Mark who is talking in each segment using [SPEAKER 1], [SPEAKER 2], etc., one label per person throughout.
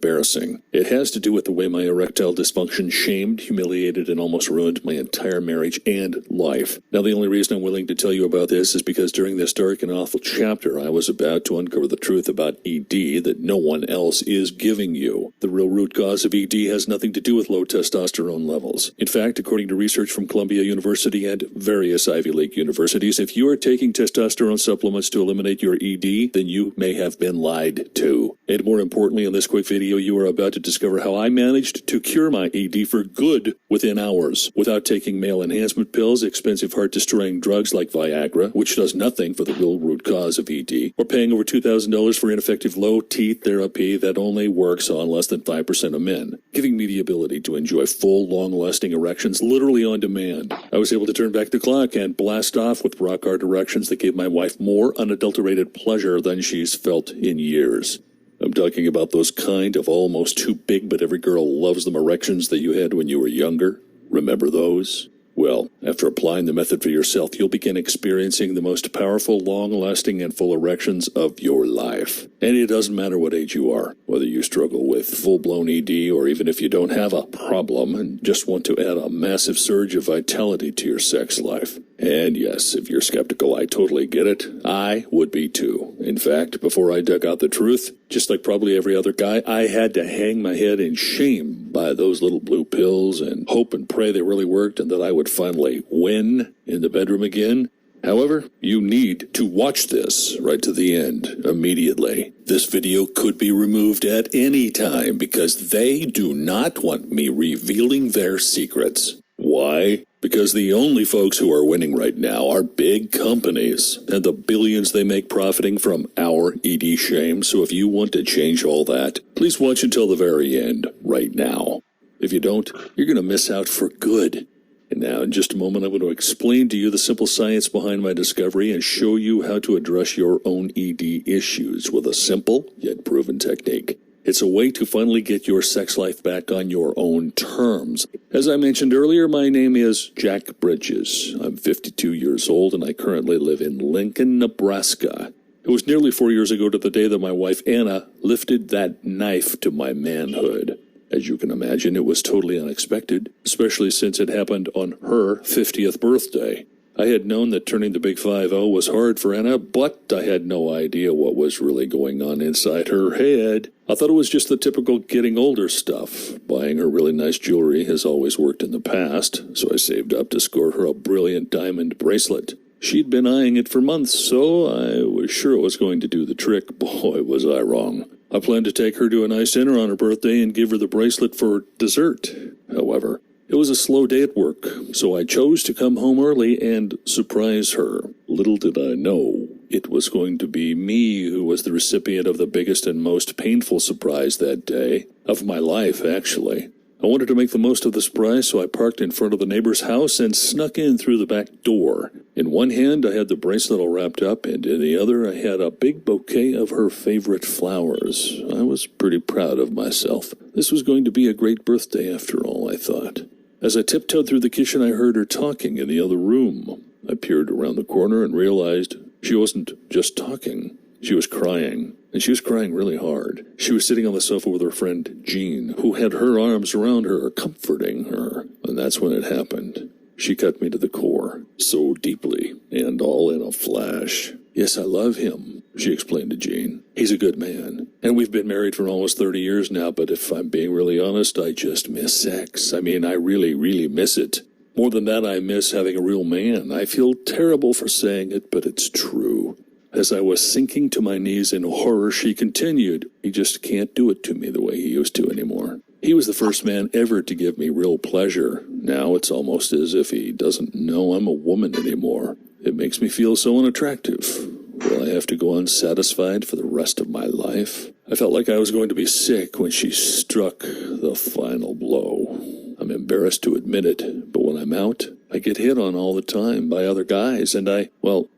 [SPEAKER 1] embarrassing. It has to do with the way my erectile dysfunction shamed, humiliated, and almost ruined my entire marriage and life. Now, the only reason I'm willing to tell you about this is because during this dark and awful chapter, I was about to uncover the truth about ED that no one else is giving you. The real root cause of ED has nothing to do with low testosterone levels. In fact, according to research from Columbia University and various Ivy League universities, if you are taking testosterone supplements to eliminate your ED, then you may have been lied to. And more importantly, in this quick video, you are about to discover how I managed to cure my ED for good within hours without taking male enhancement pills, expensive heart-destroying drugs like Viagra, which does nothing for the real root cause of ED, or paying over $2,000 for ineffective low-T therapy that only works on less than 5% of men, giving me the ability to enjoy full, long-lasting erections literally on demand. I was able to turn back the clock and blast off with rock-hard erections that gave my wife more unadulterated pleasure than she's felt in years. I'm talking about those kind of almost too big but every girl loves them erections that you had when you were younger. Remember those? Well, after applying the method for yourself, you'll begin experiencing the most powerful, long-lasting, and full erections of your life. And it doesn't matter what age you are, whether you struggle with full-blown ED or even if you don't have a problem and just want to add a massive surge of vitality to your sex life. And yes, if you're skeptical, I totally get it. I would be too. In fact, before I dug out the truth, just like probably every other guy, I had to hang my head in shame by those little blue pills and hope and pray they really worked and that I would finally win in the bedroom again. However, you need to watch this right to the end immediately. This video could be removed at any time because they do not want me revealing their secrets. Why? Because the only folks who are winning right now are big companies and the billions they make profiting from our ED shame. So if you want to change all that, please watch until the very end right now. If you don't, you're going to miss out for good. And now, in just a moment, I'm going to explain to you the simple science behind my discovery and show you how to address your own ED issues with a simple yet proven technique. It's a way to finally get your sex life back on your own terms. As I mentioned earlier, my name is Jack Bridges. I'm 52 years old and I currently live in Lincoln, Nebraska. It was nearly 4 years ago to the day that my wife Anna lifted that knife to my manhood. As you can imagine, it was totally unexpected, especially since it happened on her 50th birthday. I had known that turning the big 5-0 was hard for Anna, but I had no idea what was really going on inside her head. I thought it was just the typical getting older stuff. Buying her really nice jewelry has always worked in the past, so I saved up to score her a brilliant diamond bracelet. She'd been eyeing it for months, so I was sure it was going to do the trick. Boy, was I wrong. I planned to take her to a nice dinner on her birthday and give her the bracelet for dessert. However, it was a slow day at work, so I chose to come home early and surprise her. Little did I know, it was going to be me who was the recipient of the biggest and most painful surprise that day. Of my life, actually. I wanted to make the most of the surprise, so I parked in front of the neighbor's house and snuck in through the back door. In one hand, I had the bracelet all wrapped up, and in the other, I had a big bouquet of her favorite flowers. I was pretty proud of myself. This was going to be a great birthday after all, I thought. As I tiptoed through the kitchen, I heard her talking in the other room. I peered around the corner and realized she wasn't just talking. She was crying, and she was crying really hard. She was sitting on the sofa with her friend Jean, who had her arms around her, comforting her. And that's when it happened. She cut me to the core, so deeply, and all in a flash. Yes, I love him, she explained to Jean. He's a good man, and we've been married for almost 30 years now, but if I'm being really honest, I just miss sex. I mean, I really, really miss it. More than that, I miss having a real man. I feel terrible for saying it, but it's true. As I was sinking to my knees in horror, she continued, he just can't do it to me the way he used to anymore. He was the first man ever to give me real pleasure. Now it's almost as if he doesn't know I'm a woman anymore. It makes me feel so unattractive. Will I have to go unsatisfied for the rest of my life? I felt like I was going to be sick when she struck the final blow. I'm embarrassed to admit it, but when I'm out, I get hit on all the time by other guys, and I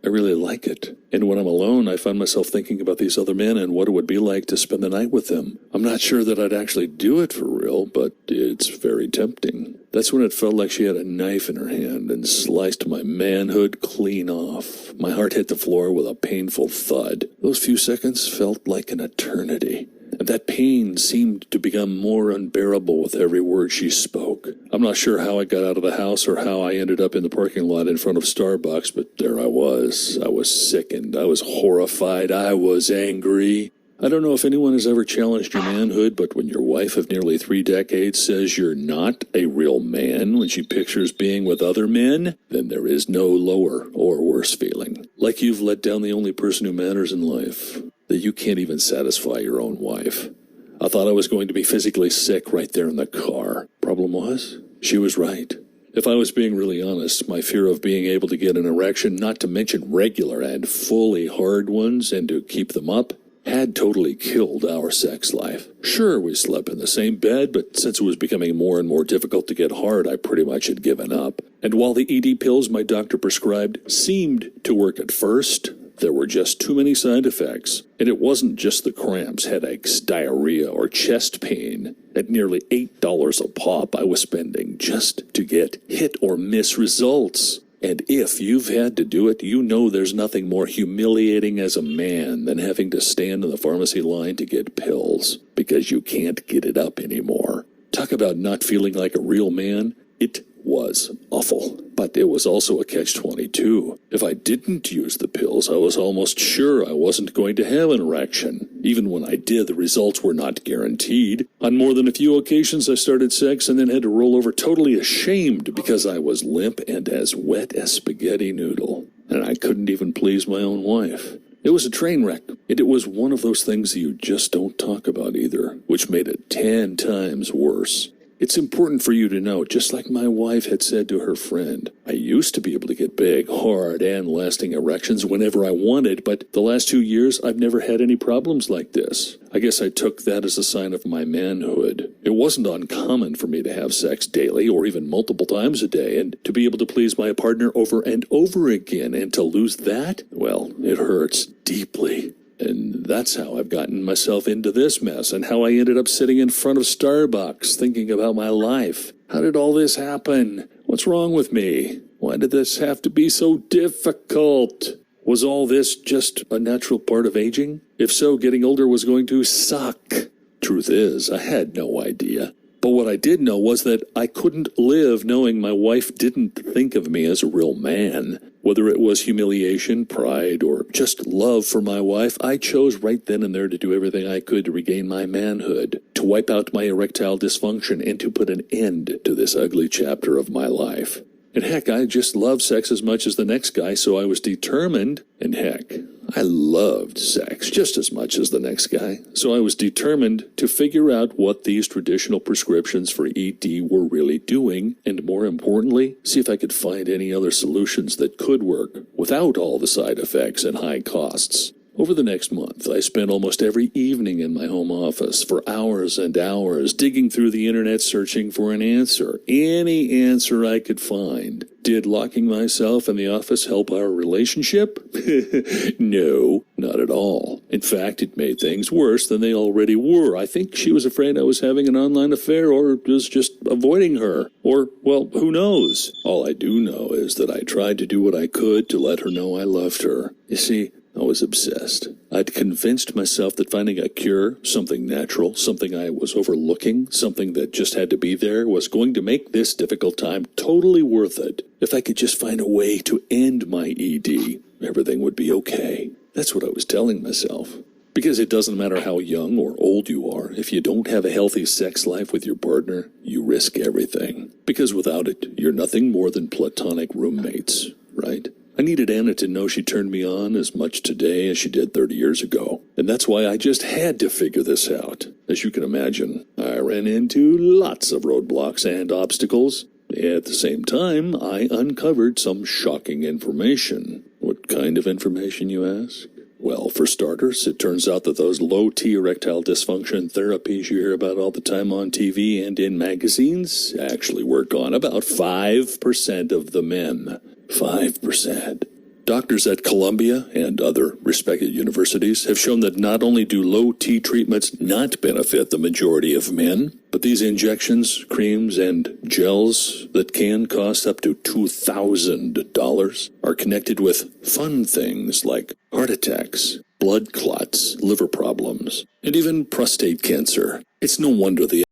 [SPEAKER 1] really like it. And when I'm alone, I find myself thinking about these other men and what it would be like to spend the night with them. I'm not sure that I'd actually do it for real, but it's very tempting. That's when it felt like she had a knife in her hand and sliced my manhood clean off. My heart hit the floor with a painful thud. Those few seconds felt like an eternity. and that pain seemed to become more unbearable with every word she spoke. I'm not sure how I got out of the house or how I ended up in the parking lot in front of Starbucks, but there I was. I was sickened. I was horrified. I was angry. I don't know if anyone has ever challenged your manhood, but when your wife of nearly 3 decades says you're not a real man when she pictures being with other men, then there is no lower or worse feeling. Like you've let down the only person who matters in life, that you can't even satisfy your own wife. I thought I was going to be physically sick right there in the car. Problem was, she was right. If I was being really honest, my fear of being able to get an erection, not to mention regular and fully hard ones, and to keep them up, had totally killed our sex life. Sure, we slept in the same bed, but since it was becoming more and more difficult to get hard, I pretty much had given up. And while the ED pills my doctor prescribed seemed to work at first, there were just too many side effects. And it wasn't just the cramps, headaches, diarrhea, or chest pain. At nearly $8 a pop I was spending just to get hit or miss results. And if you've had to do it, you know there's nothing more humiliating as a man than having to stand in the pharmacy line to get pills because you can't get it up anymore. Talk about not feeling like a real man. It was awful, but it was also a catch-22. If I didn't use the pills, I was almost sure I wasn't going to have an erection. Even when I did, the results were not guaranteed. On more than a few occasions, I started sex and then had to roll over totally ashamed because I was limp and as wet as spaghetti noodle. And I couldn't even please my own wife. It was a train wreck, and it was one of those things that you just don't talk about either, which made it 10 times worse. It's important for you to know, just like my wife had said to her friend, I used to be able to get big, hard, and lasting erections whenever I wanted, but the last 2 years, I've never had any problems like this. I guess I took that as a sign of my manhood. It wasn't uncommon for me to have sex daily or even multiple times a day, and to be able to please my partner over and over again, and to lose that, well, it hurts deeply. And that's how I've gotten myself into this mess, and how I ended up sitting in front of Starbucks thinking about my life. How did all this happen? What's wrong with me? Why did this have to be so difficult? Was all this just a natural part of aging? If so, getting older was going to suck. Truth is, I had no idea. But what I did know was that I couldn't live knowing my wife didn't think of me as a real man. Whether it was humiliation, pride, or just love for my wife, I chose right then and there to do everything I could to regain my manhood, to wipe out my erectile dysfunction, and to put an end to this ugly chapter of my life. And heck, I just love sex as much as the next guy, so I was determined, and heck, I loved sex just as much as the next guy, so I was determined to figure out what these traditional prescriptions for ED were really doing, and more importantly, see if I could find any other solutions that could work without all the side effects and high costs. Over the next month, I spent almost every evening in my home office for hours and hours digging through the internet searching for an answer, any answer I could find. Did locking myself in the office help our relationship? No, not at all. In fact, it made things worse than they already were. I think she was afraid I was having an online affair or was just avoiding her. Or, well, who knows? All I do know is that I tried to do what I could to let her know I loved her. You see, I was obsessed. I'd convinced myself that finding a cure, something natural, something I was overlooking, something that just had to be there, was going to make this difficult time totally worth it. If I could just find a way to end my ED, everything would be okay. That's what I was telling myself. Because it doesn't matter how young or old you are, if you don't have a healthy sex life with your partner, you risk everything. Because without it, you're nothing more than platonic roommates, right? I needed Anna to know she turned me on as much today as she did 30 years ago. And that's why I just had to figure this out. As you can imagine, I ran into lots of roadblocks and obstacles. At the same time, I uncovered some shocking information. What kind of information, you ask? Well, for starters, it turns out that those low-T erectile dysfunction therapies you hear about all the time on TV and in magazines actually work on about 5% of the men. 5%. Doctors at Columbia and other respected universities have shown that not only do low-T treatments not benefit the majority of men, but these injections, creams, and gels that can cost up to $2,000 are connected with fun things like heart attacks, blood clots, liver problems, and even prostate cancer. It's no wonder the